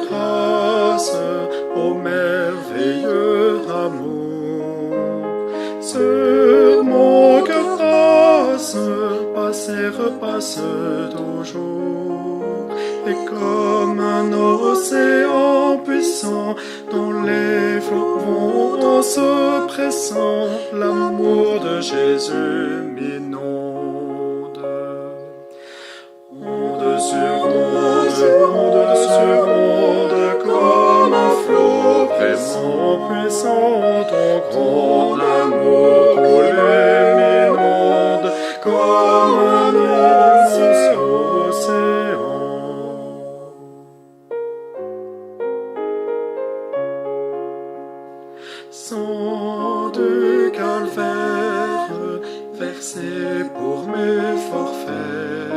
grâce, ô merveilleux amour. Sur mon cœur passe et repasse toujours, et comme un océan puissant dont les flots vont en se pressant, l'amour de Jésus m'inonde. Onde sur onde, comme un flot pressant, puissant, ton grand amour coulé m'inonde, comme un immense océan. Sang du calvaire versé pour mes forfaits,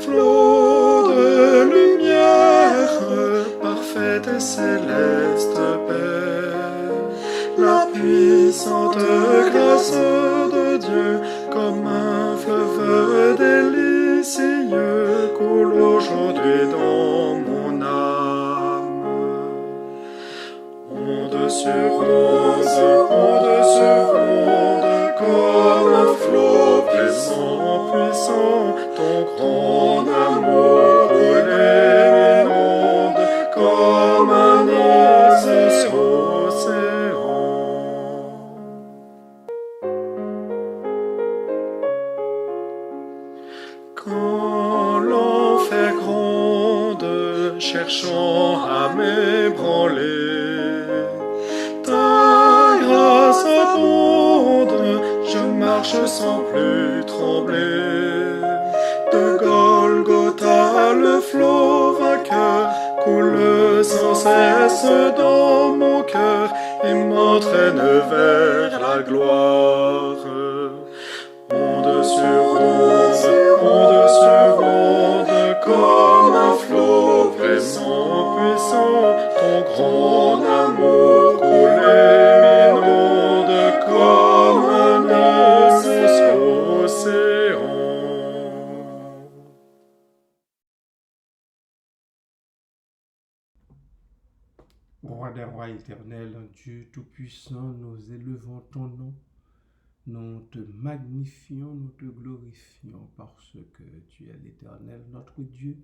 flot de lumière, parfaite et céleste paix, la puissante grâce de Dieu, comme un fleuve délicieux, coule aujourd'hui dans mon âme. Onde sur onde, comme un flot pressant, puissant, ton grand amour coulé m'inonde, comme un immense océan. Quand l'enfer gronde, cherchant à m'ébranler, ta grâce abonde, je marche sans plus trembler. De Golgotha le flot vainqueur coule sans cesse dans mon cœur et m'entraîne vers la gloire. Onde sur onde, comme un flot pressant, puissant, ton grand amour coulé m'inonde, comme un immense océan. Roi des rois éternel, Dieu tout-puissant, nous élevons ton nom. Nous te magnifions, nous te glorifions parce que tu es l'Éternel, notre Dieu.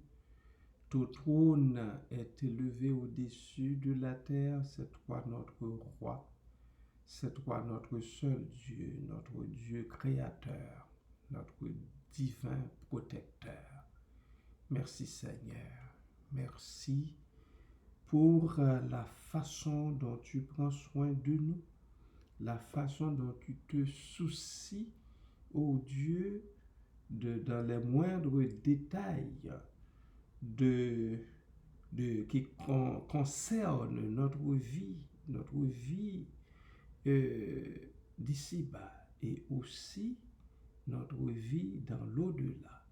Ton trône est élevé au-dessus de la terre, c'est toi notre roi, c'est toi notre seul Dieu, notre Dieu créateur, notre divin protecteur. Merci Seigneur, merci pour la façon dont tu prends soin de nous, la façon dont tu te soucies, ô Dieu, dans les moindres détails qui concernent notre vie d'ici-bas et aussi notre vie dans l'au-delà.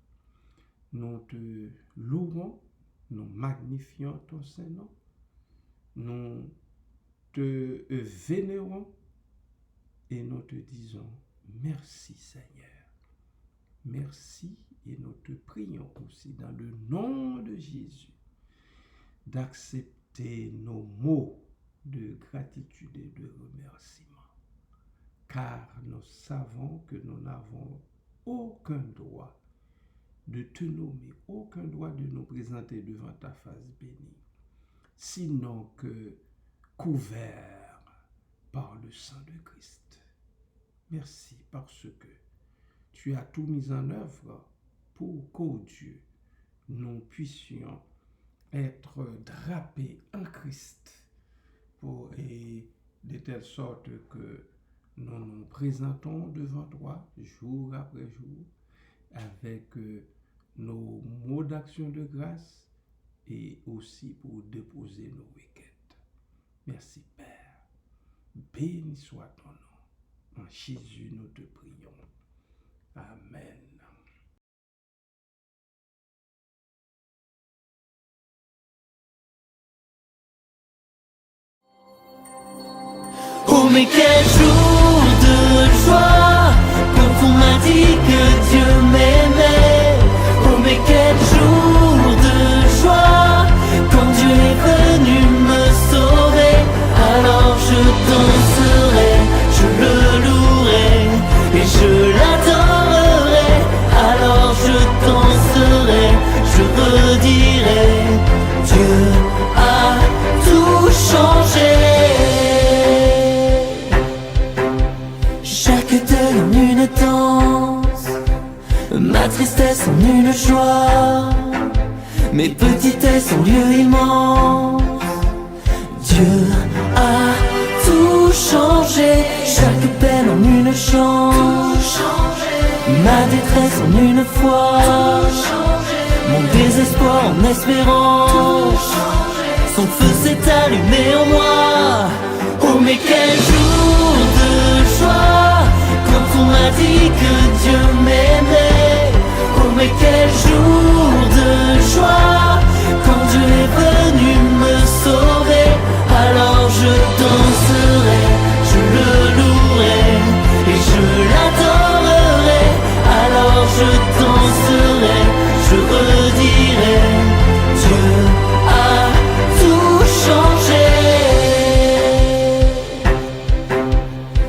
Nous te louons, nous magnifions ton Saint-Nom, nous te vénérons et nous te disons merci Seigneur. Merci et nous te prions aussi dans le nom de Jésus d'accepter nos mots de gratitude et de remerciement. Car nous savons que nous n'avons aucun droit de te nommer, aucun droit de nous présenter devant ta face bénie, sinon que couvert par le sang de Christ. Merci parce que tu as tout mis en œuvre pour qu'au Dieu, nous puissions être drapés en Christ et de telle sorte que nous nous présentons devant toi jour après jour avec nos mots d'action de grâce et aussi pour déposer nos requêtes. Merci Père, béni soit ton nom. En Jésus, nous te prions. Amen. Oh mais quel jour de joie quand on m'a dit que Dieu m'aimait. Oh mais quel jour de joie quand Dieu Chaque deuil en une danse, ma tristesse en une joie, mes petitesses en lieu immense. Dieu a tout changé, chaque peine en une chance, ma détresse en une fois, mon désespoir en espérance. Son feu s'est allumé en moi. Oh mais quel jour de joie, quand on m'a dit que Dieu m'aimait. Oh mais quel jour de joie, quand Dieu est venu me sauver. Alors je danserai, je le louerai et je l'adorerai. Alors je danserai, je redirai, Dieu a tout changé.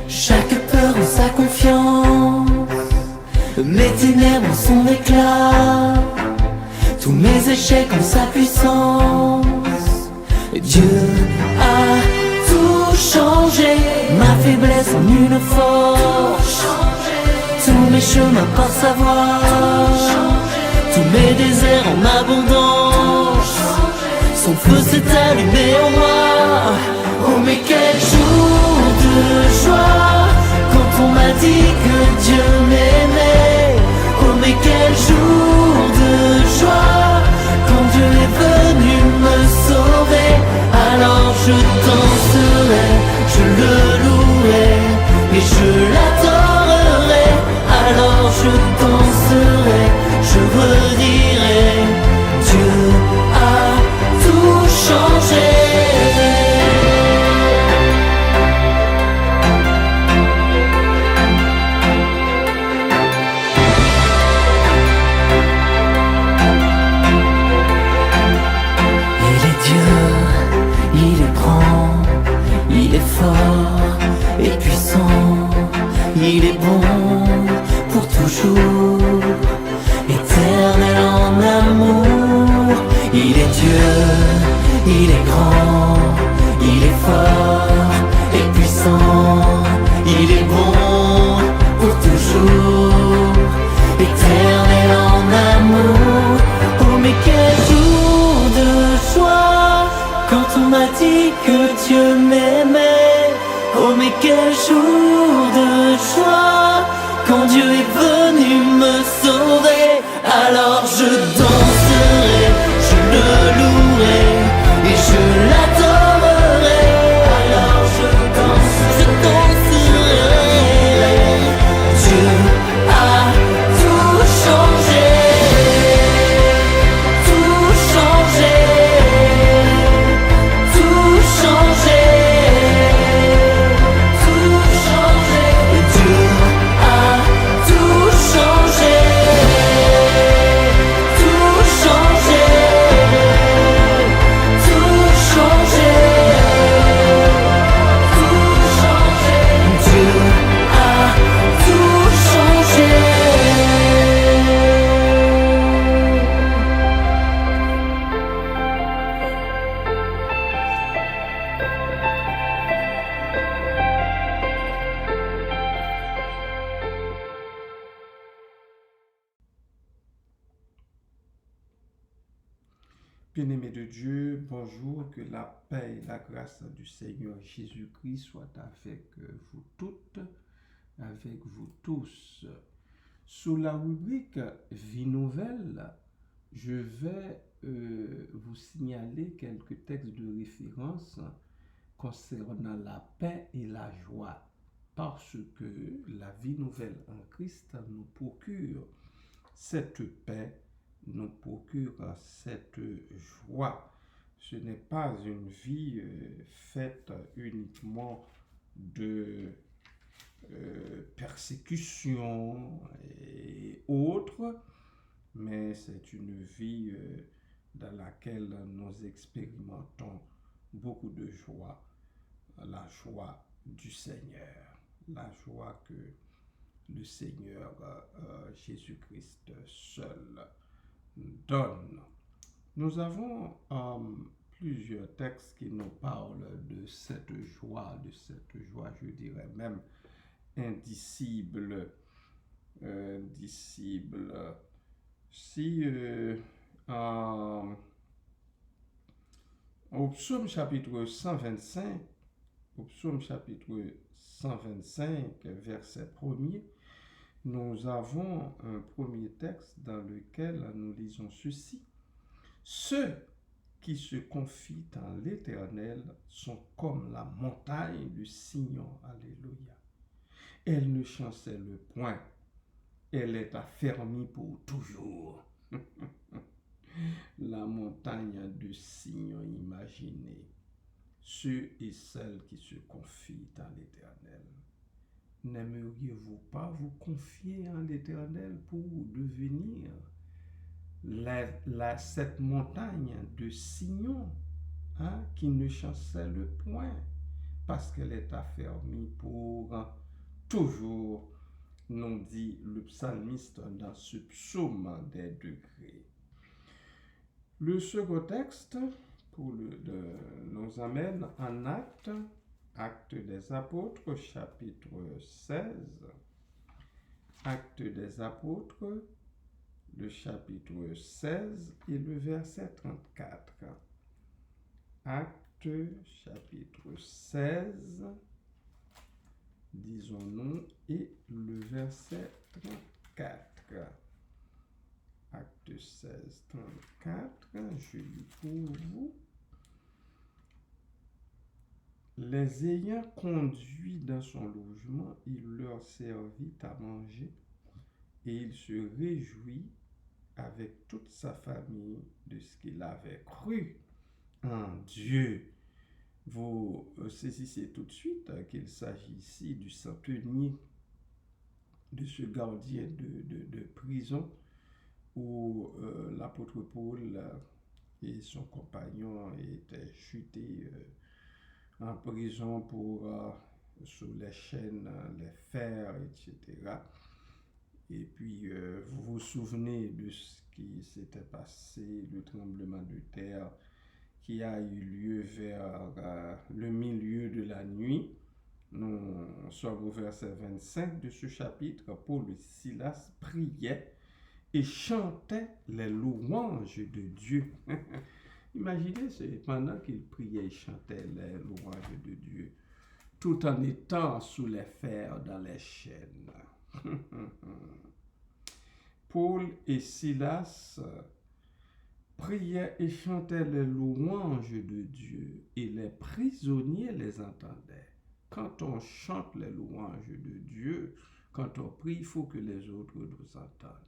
Chaque peur en sa confiance, mes ténèbres en son éclat, tous mes échecs en sa puissance. Dieu a tout changé, ma faiblesse en une force, tous mes chemins par sa voix, tous mes déserts en abondance. Son feu s'est allumé en moi. Oh mais quel jour de joie, quand on m'a dit que Dieu m'aimait. Oh mais quel jour de joie, quand Dieu est venu me sauver. Alors je danserai, je le louerai et je l'adorerai. Alors je danserai, je redirai, Dieu a tout changé. Et puissant, il est bon pour toujours, éternel en amour. Il est Dieu, il est grand, il est fort et puissant, il est bon pour toujours, éternel en amour. Oh mais quel jour de joie, quand on m'a dit que Dieu m'aimait. Oh mais quel jour de joie, quand Dieu est venu me sauver. Alors je danserai, je le louerai et je l'adorerai. Alors je danserai. Dieu a tout changé, tout changé, tout changé. Bien-aimés de Dieu, bonjour, que la paix et la grâce du Seigneur Jésus-Christ soient avec vous toutes, avec vous tous. Sous la rubrique Vie nouvelle, je vais vous signaler quelques textes de référence concernant la paix et la joie, parce que la vie nouvelle en Christ nous procure cette paix, nous procure cette joie. Ce n'est pas une vie faite uniquement de persécution et autres, mais c'est une vie dans laquelle nous expérimentons beaucoup de joie, la joie du Seigneur, la joie que le Seigneur Jésus-Christ seul donne. Nous avons plusieurs textes qui nous parlent de cette joie, je dirais même indicible. Disciple. Si au psaume chapitre 125, au psaume chapitre 125, verset 1er, nous avons un premier texte dans lequel nous lisons ceci. Ceux qui se confient en l'Éternel sont comme la montagne de Sion. Alléluia. Elle ne chancelle point. Elle est affermie pour toujours. La montagne de Sion, imaginez. Ceux et celles qui se confient en l'Éternel. N'aimeriez-vous pas vous confier en l'Éternel pour devenir cette montagne de Sion, qui ne chancelle point, parce qu'elle est affermie pour toujours, nous dit le psalmiste dans ce psaume des degrés. Le second texte nous amène en Actes des Apôtres, chapitre 16. Actes des Apôtres, le chapitre 16 et le verset 34. Actes, chapitre 16, disons-nous, et le verset 34. Acte 16, 34, je lis pour vous. Les ayant conduits dans son logement, il leur servit à manger et il se réjouit avec toute sa famille de ce qu'il avait cru en Dieu. Vous saisissez tout de suite qu'il s'agit ici du centenier, de ce gardien de prison où l'apôtre Paul et son compagnon étaient chutés en prison pour sous les chaînes, les fers, etc. Et puis, vous vous souvenez de ce qui s'était passé, le tremblement de terre qui a eu lieu vers le milieu de la nuit. Nous sommes au verset 25 de ce chapitre. Paul et Silas priaient et chantaient les louanges de Dieu. Imaginez, c'est pendant qu'ils priaient et chantaient les louanges de Dieu, tout en étant sous les fers dans les chaînes. Paul et Silas priaient et chantaient les louanges de Dieu et les prisonniers les entendaient. Quand on chante les louanges de Dieu, quand on prie, il faut que les autres nous entendent.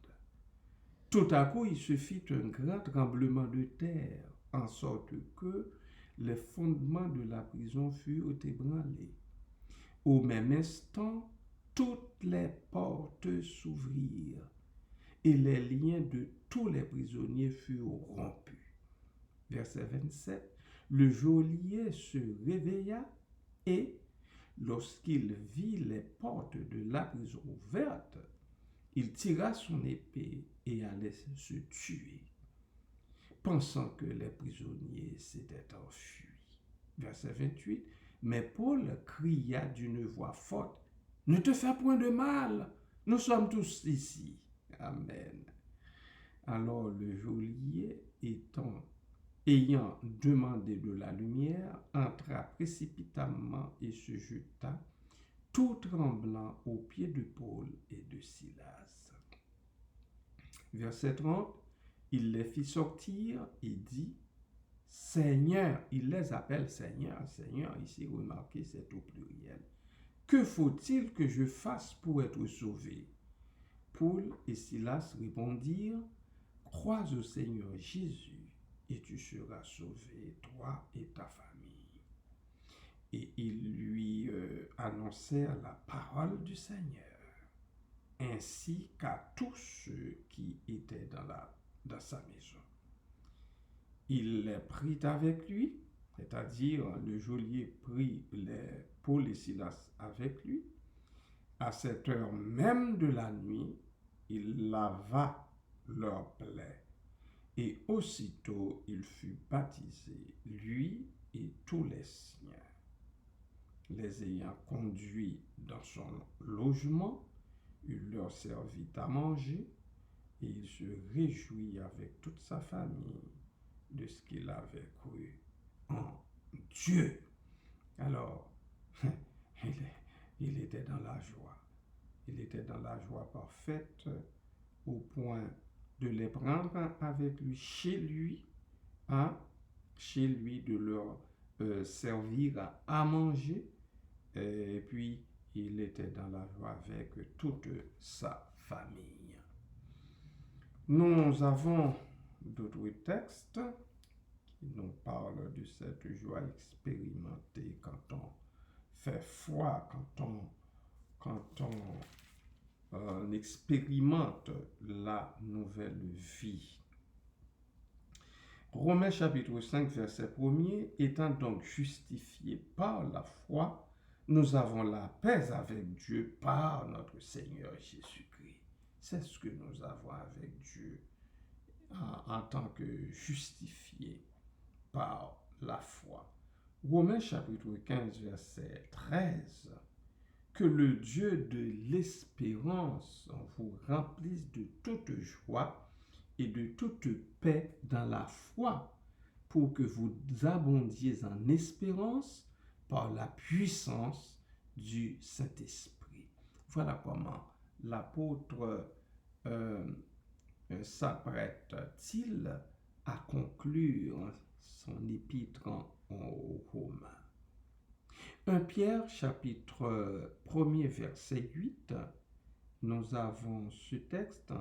Tout à coup, il se fit un grand tremblement de terre, en sorte que les fondements de la prison furent ébranlés. Au même instant, toutes les portes s'ouvrirent et les liens de tous les prisonniers furent rompus. Verset 27. Le geôlier se réveilla et, lorsqu'il vit les portes de la prison ouvertes, il tira son épée et allait se tuer, pensant que les prisonniers s'étaient enfuis. Verset 28. Mais Paul cria d'une voix forte, « Ne te fais point de mal, nous sommes tous ici. » Amen. Alors le geôlier, ayant demandé de la lumière, entra précipitamment et se jeta, tout tremblant, aux pieds de Paul et de Silas. Verset 30, il les fit sortir et dit, « Seigneur », il les appelle Seigneur, Seigneur, ici remarquez, c'est au pluriel. « Que faut-il que je fasse pour être sauvé ?» Paul et Silas répondirent, « Crois au Seigneur Jésus, et tu seras sauvé, toi et ta famille. » Et ils lui annoncèrent la parole du Seigneur, ainsi qu'à tous ceux qui étaient dans sa maison. Il les prit avec lui, c'est-à-dire le geôlier prit Paul et Silas avec lui. À cette heure même de la nuit, il lava leurs plaies, et aussitôt il fut baptisé, lui et tous les siens. les ayant conduits dans son logement, il leur servit à manger et il se réjouit avec toute sa famille de ce qu'il avait cru en Dieu. Alors, il était dans la joie. Il était dans la joie parfaite au point de les prendre avec lui chez lui, de leur servir à manger. Et puis, il était dans la joie avec toute sa famille. Nous avons d'autres textes qui nous parlent de cette joie expérimentée quand on fait foi, quand on expérimente la nouvelle vie. Romains chapitre 5, verset 1er, étant donc justifiés par la foi, nous avons la paix avec Dieu par notre Seigneur Jésus-Christ. C'est ce que nous avons avec Dieu en tant que justifiés par la foi. Romains chapitre 15, verset 13. Que le Dieu de l'espérance vous remplisse de toute joie et de toute paix dans la foi, pour que vous abondiez en espérance par la puissance du Saint-Esprit. Voilà comment l'apôtre s'apprête-t-il à conclure son épître aux Romains. 1 Pierre, chapitre 1er, verset 8, nous avons ce texte.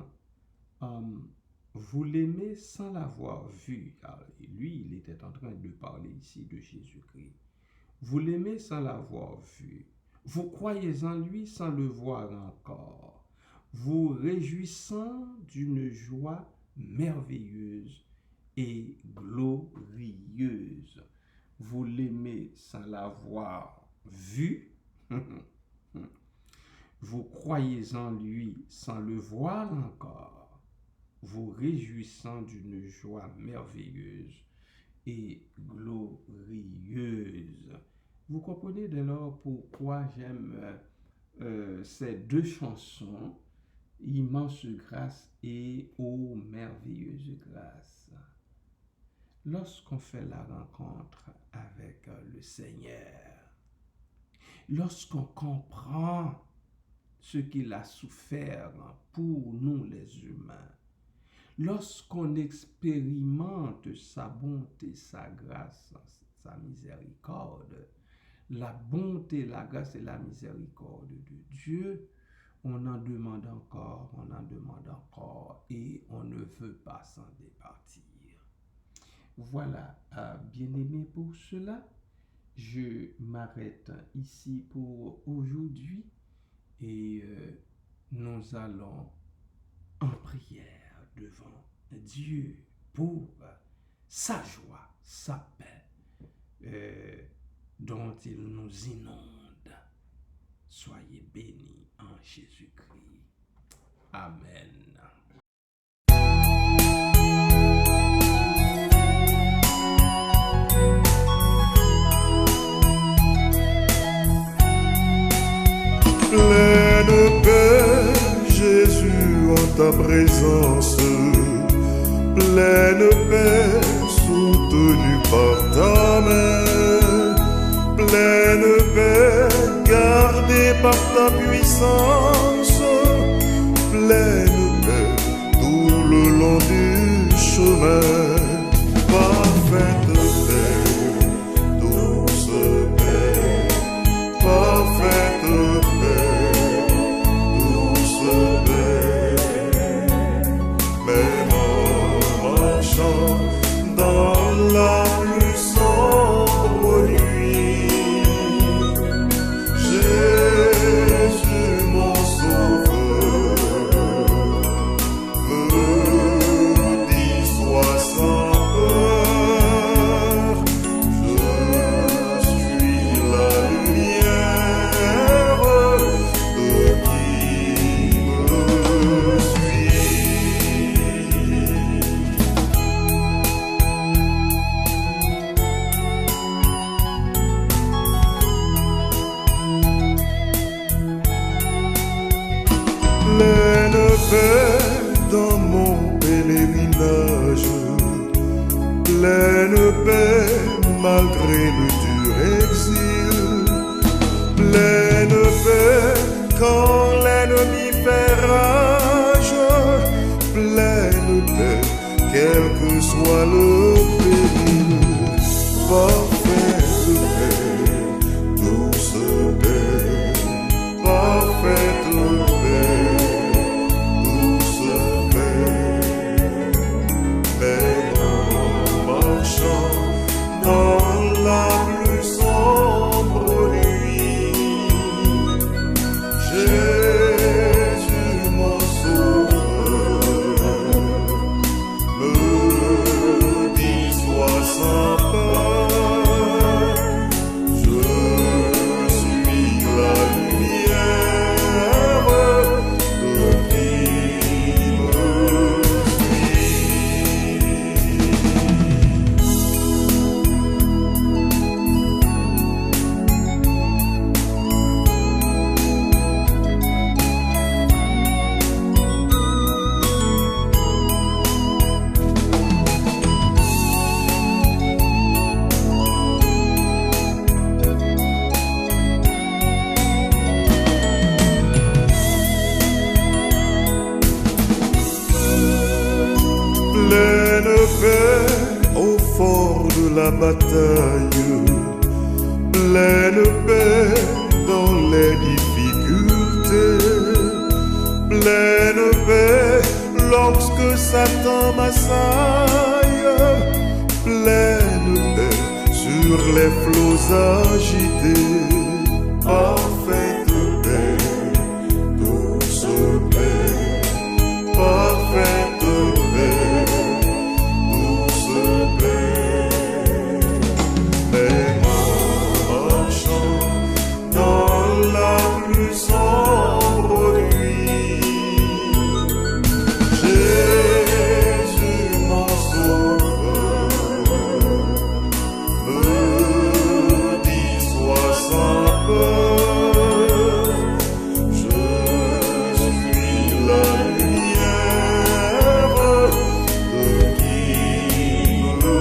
Vous l'aimez sans l'avoir vu. Alors, lui, il était en train de parler ici de Jésus-Christ. Vous l'aimez sans l'avoir vu. Vous croyez en lui sans le voir encore. Vous réjouissant d'une joie merveilleuse et glorieuse. Vous l'aimez sans l'avoir vu. Vous croyez en lui sans le voir encore. Vous réjouissant d'une joie merveilleuse et glorieuse. Vous comprenez dès lors pourquoi j'aime ces deux chansons, Immense grâce et Ô merveilleuse grâce. Lorsqu'on fait la rencontre avec le Seigneur, lorsqu'on comprend ce qu'il a souffert pour nous les humains, lorsqu'on expérimente sa bonté, sa grâce, sa miséricorde, la bonté, la grâce et la miséricorde de Dieu, on en demande encore, et on ne veut pas s'en départir. Voilà, bien-aimés, pour cela, je m'arrête ici pour aujourd'hui et nous allons en prière devant Dieu pour sa joie, sa paix dont il nous inonde. Soyez bénis en Jésus-Christ. Amen. Pleine paix, Jésus, en ta présence. Pleine paix, soutenue par ta main. Pleine paix, gardée par ta puissance. Pleine paix, tout le long du chemin. Parfaite paix, douce paix. Parfaite paix, douce paix. Même en marchant dans la plus sombre nuit, Jésus mon sauveur me dit sois sans pleine paix malgré le dur exil, pleine paix quand l'ennemi fait rage, pleine paix quel que soit le péril, parfaite paix, douce paix, parfaite paix, douce paix, même en marchant dans la plus sombre nuit, Jésus mon sauveur me dit sois sans peur, je suis la lumière qui me pleine paix au fort de la bataille, pleine paix dans les difficultés, pleine paix lorsque Satan m'assaille, pleine paix sur les flots agités, parfaite paix, douce paix, parfaite paix, douce paix, même en marchant dans la plus sombre nuit, Jésus mon sauveur me dit sois sans peur, je suis la lumière qui me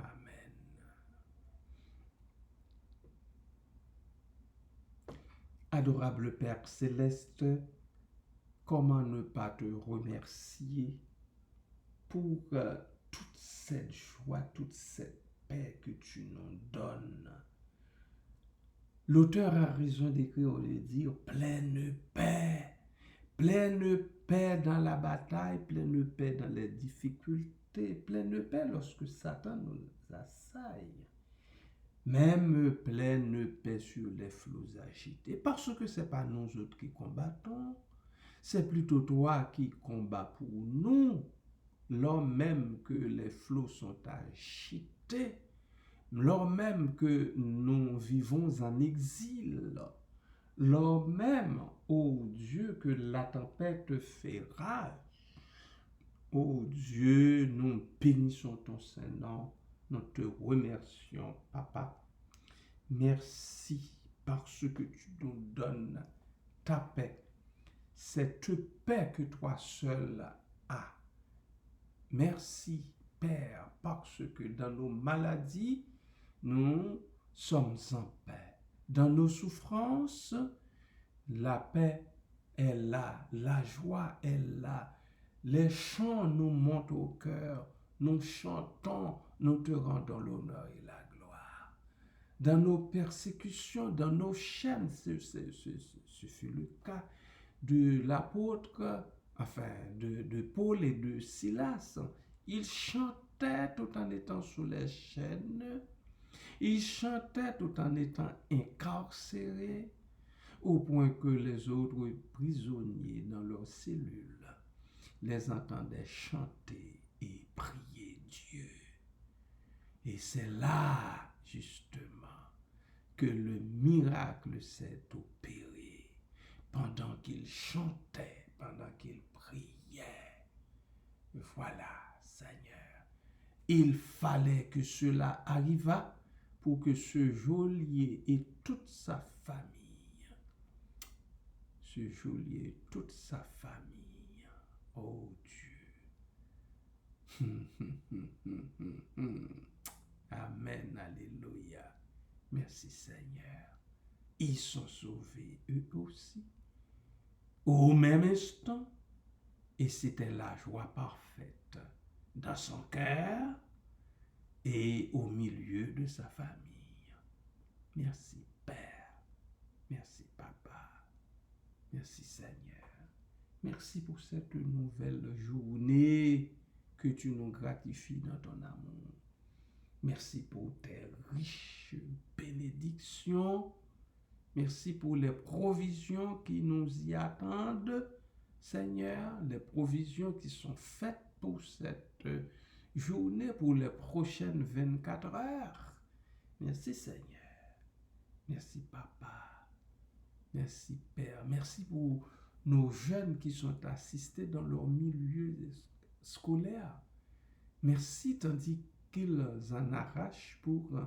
Amen. Adorable Père céleste, comment ne pas te remercier pour toute cette joie, toute cette paix que tu nous donnes. L'auteur a raison d'écrire, de dire pleine paix dans la bataille, pleine paix dans les difficultés, pleine paix lorsque Satan nous assaille, même pleine paix sur les flots agités, parce que ce n'est pas nous autres qui combattons, c'est plutôt toi qui combats pour nous, lors même que les flots sont agités, lors même que nous vivons en exil, lors même, ô Dieu, que la tempête fait rage. Ô Dieu, nous bénissons ton Saint-Nom, nous te remercions, Papa. Merci parce que tu nous donnes ta paix, cette paix que toi seul as. Merci, Père, parce que dans nos maladies, nous sommes en paix. Dans nos souffrances, la paix est là, la joie est là. Les chants nous montent au cœur, nous chantons, nous te rendons l'honneur et la gloire. Dans nos persécutions, dans nos chaînes, ce fut le cas de l'apôtre, de Paul et de Silas. Ils chantaient tout en étant sous les chaînes, ils chantaient tout en étant incarcérés, au point que les autres prisonniers dans leurs cellules les entendaient chanter et prier Dieu. Et c'est là, justement, que le miracle s'est opéré pendant qu'il chantait, pendant qu'il priait. Voilà, Seigneur. Il fallait que cela arrivât pour que ce geôlier et toute sa famille, oh Dieu. Amen, alléluia. Merci Seigneur. Ils sont sauvés eux aussi. Au même instant, et c'était la joie parfaite dans son cœur et au milieu de sa famille. Merci Père. Merci Papa. Merci Seigneur. Merci pour cette nouvelle journée que tu nous gratifies dans ton amour. Merci pour tes riches bénédictions. Merci pour les provisions qui nous y attendent, Seigneur, les provisions qui sont faites pour cette journée, pour les prochaines 24 heures. Merci Seigneur. Merci Papa. Merci Père. Merci pour nos jeunes qui sont assistés dans leur milieu scolaire. Merci tandis qu'ils en arrachent pour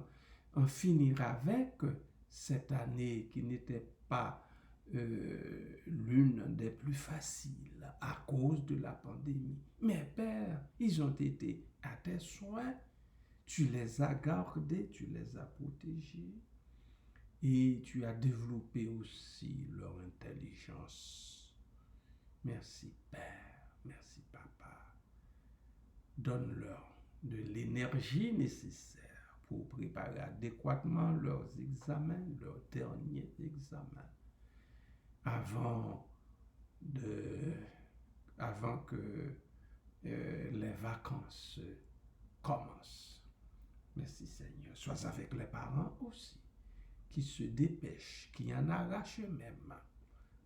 en finir avec cette année qui n'était pas l'une des plus faciles à cause de la pandémie. Mais Père, ils ont été à tes soins, tu les as gardés, tu les as protégés et tu as développé aussi leur intelligence. Merci Père, merci Papa. Donne-leur de l'énergie nécessaire pour préparer adéquatement leurs examens, leurs derniers examens, avant que les vacances commencent. Merci Seigneur. Sois avec les parents aussi, qui se dépêchent, qui en arrachent même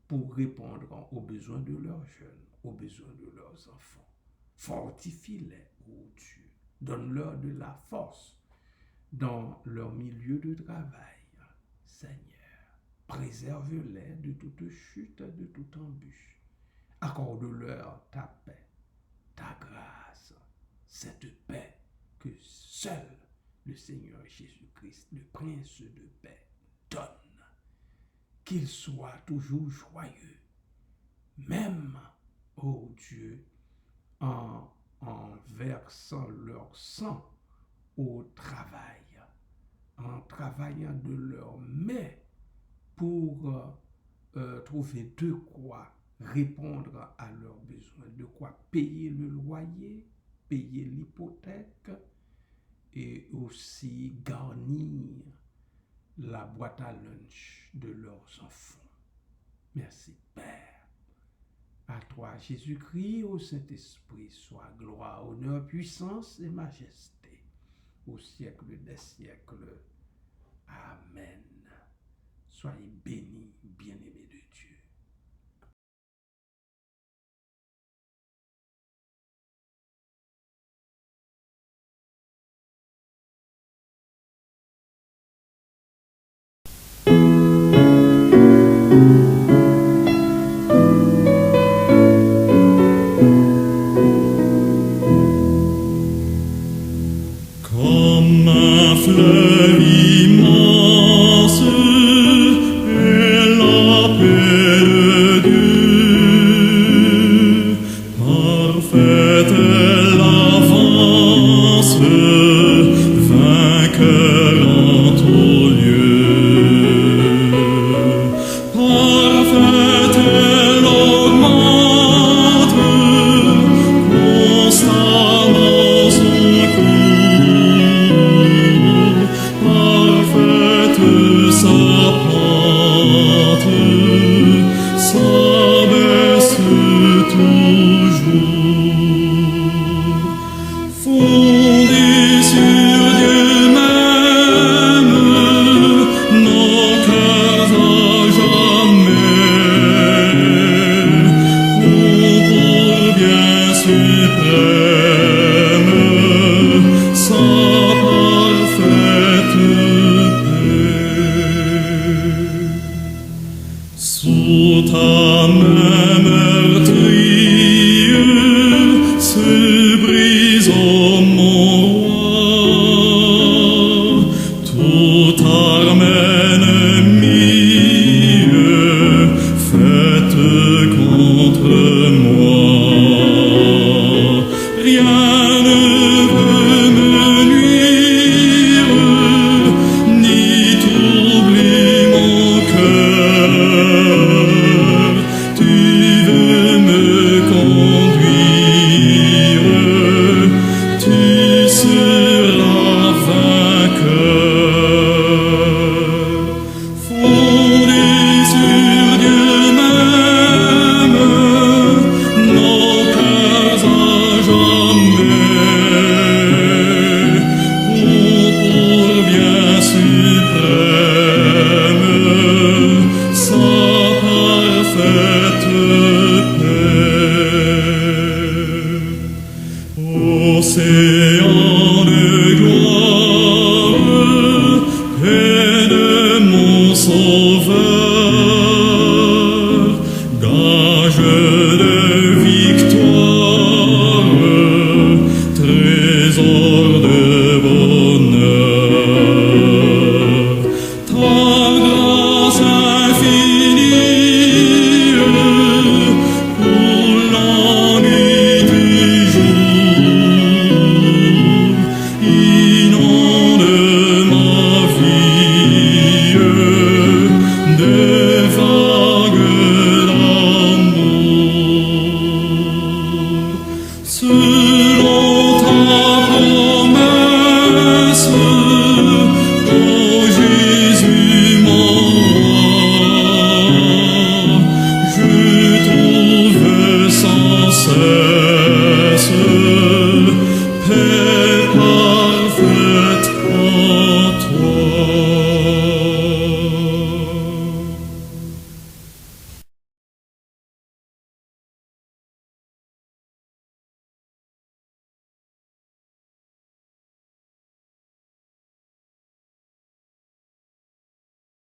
pour répondre aux besoins de leurs jeunes, aux besoins de leurs enfants. Fortifie-les, ô Dieu. Donne-leur de la force dans leur milieu de travail. Seigneur, préserve-les de toute chute, de toute embûche. Accorde-leur ta paix, ta grâce, cette paix que seul le Seigneur Jésus-Christ, le Prince de paix, donne. Qu'ils soient toujours joyeux, même, ô Dieu, en versant leur sang au travail, en travaillant de leurs mains pour trouver de quoi répondre à leurs besoins, de quoi payer le loyer, payer l'hypothèque et aussi garnir la boîte à lunch de leurs enfants. Merci Père. À toi, Jésus-Christ, au Saint-Esprit, soit gloire, honneur, puissance et majesté, au siècle des siècles. Amen. Soyez bénis, bien-aimés de Dieu. Comme un fleuve immense est la paix de Dieu, parfaite est l'avance, vainqueur en tout lieu. Parfaite elle augmente constamment son cours, parfaite sa pente, s'abaisse toujours. Fondée sur Dieu même, nos cœurs à jamais, concours bien suprême.